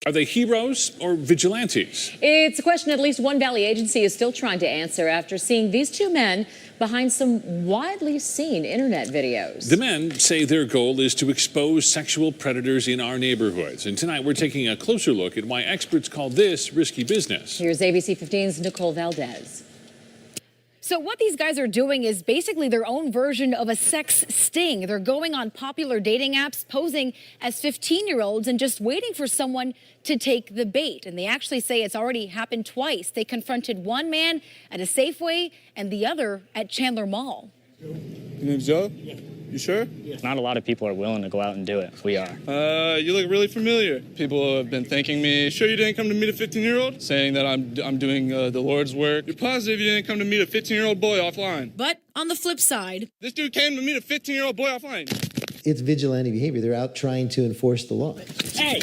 Are they heroes or vigilantes? It's a question at least one Valley agency is still trying to answer after seeing these two men behind some widely seen internet videos. The men say their goal is to expose sexual predators in our neighborhoods. And tonight we're taking a closer look at why experts call this risky business. Here's ABC 15's Nicole Valdez. So what these guys are doing is basically their own version of a sex sting. They're going on popular dating apps, posing as 15-year-olds and just waiting for someone to take the bait. And they actually say it's already happened twice. They confronted one man at a Safeway and the other at Chandler Mall. Your name's Joe? Yeah. You sure? Yeah. Not a lot of people are willing to go out and do it. We are. You look really familiar. People have been thanking me. Sure you didn't come to meet a 15-year-old? Saying that I'm doing the Lord's work. You're positive you didn't come to meet a 15-year-old boy offline? But on the flip side, this dude came to meet a 15-year-old boy offline. It's vigilante behavior. They're out trying to enforce the law. Hey!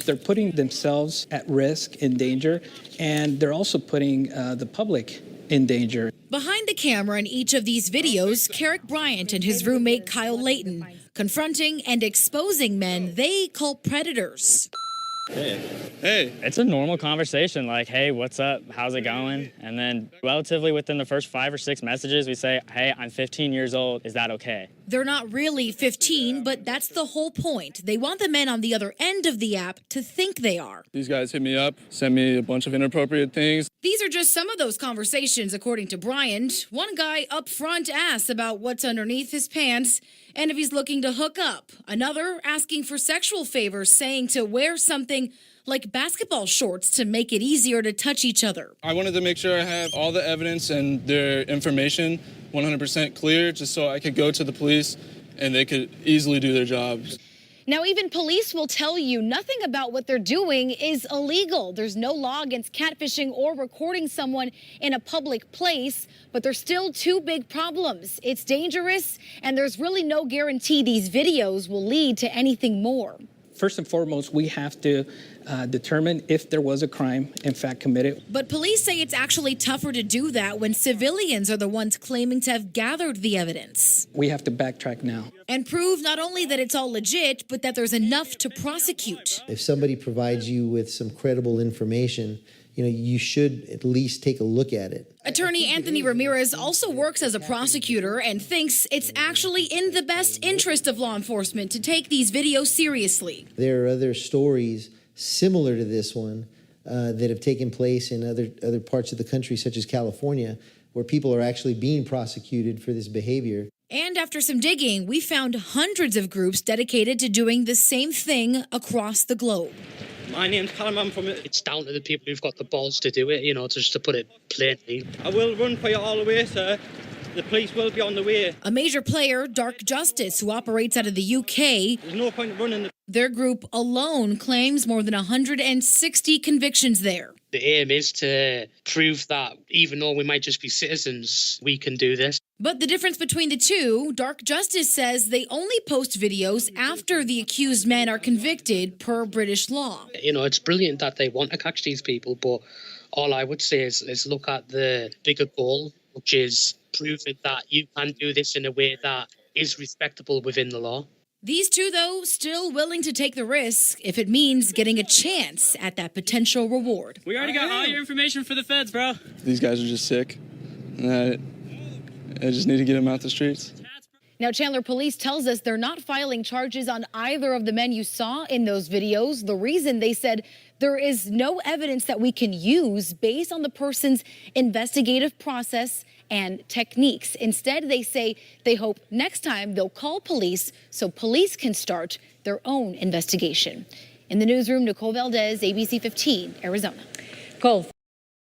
They're putting themselves at risk, in danger, and they're also putting the public in danger. Behind the camera in each of these videos, Carrick Bryant and his roommate Kyle Layton confronting and exposing men they call predators. Hey. It's a normal conversation, like, hey, what's up? How's it going? And then relatively within the first 5 or 6 messages, we say, hey, I'm 15 years old. Is that okay? They're not really 15, but that's the whole point. They want the men on the other end of the app to think they are. These guys hit me up, sent me a bunch of inappropriate things. These are just some of those conversations, according to Bryant. One guy up front asks about what's underneath his pants and if he's looking to hook up. Another asking for sexual favors, saying to wear something like basketball shorts to make it easier to touch each other. I wanted to make sure I have all the evidence and their information 100% clear, just so I could go to the police and they could easily do their jobs. Now, even police will tell you nothing about what they're doing is illegal. There's no law against catfishing or recording someone in a public place, but there's still two big problems. It's dangerous, and there's really no guarantee these videos will lead to anything more. First and foremost, we have to determine if there was a crime, in fact, committed. But police say it's actually tougher to do that when civilians are the ones claiming to have gathered the evidence. We have to backtrack now. And prove not only that it's all legit, but that there's enough to prosecute. If somebody provides you with some credible information, you should at least take a look at it. Attorney Anthony Ramirez also works as a prosecutor and thinks it's actually in the best interest of law enforcement to take these videos seriously. There are other stories similar to this one that have taken place in other parts of the country, such as California, where people are actually being prosecuted for this behavior. And after some digging, we found hundreds of groups dedicated to doing the same thing across the globe. My name's Callum, I'm from it. It's down to the people who've got the balls to do it, just to put it plainly. I will run for you all the way, sir. The police will be on the way. A major player, Dark Justice, who operates out of the UK. There's no point running. Their group alone claims more than 160 convictions there. The aim is to prove that even though we might just be citizens, we can do this. But the difference between the two, Dark Justice says they only post videos after the accused men are convicted per British law. It's brilliant that they want to catch these people, but all I would say is look at the bigger goal, which is proving that you can do this in a way that is respectable within the law. These two, though, still willing to take the risk if it means getting a chance at that potential reward. We already got all your information for the feds, bro. These guys are just sick. I just need to get them out the streets. Now, Chandler Police tells us they're not filing charges on either of the men you saw in those videos. The reason, they said, there is no evidence that we can use based on the person's investigative process and techniques. Instead, they say they hope next time they'll call police so police can start their own investigation. In the newsroom, Nicole Valdez, ABC 15, Arizona. Nicole.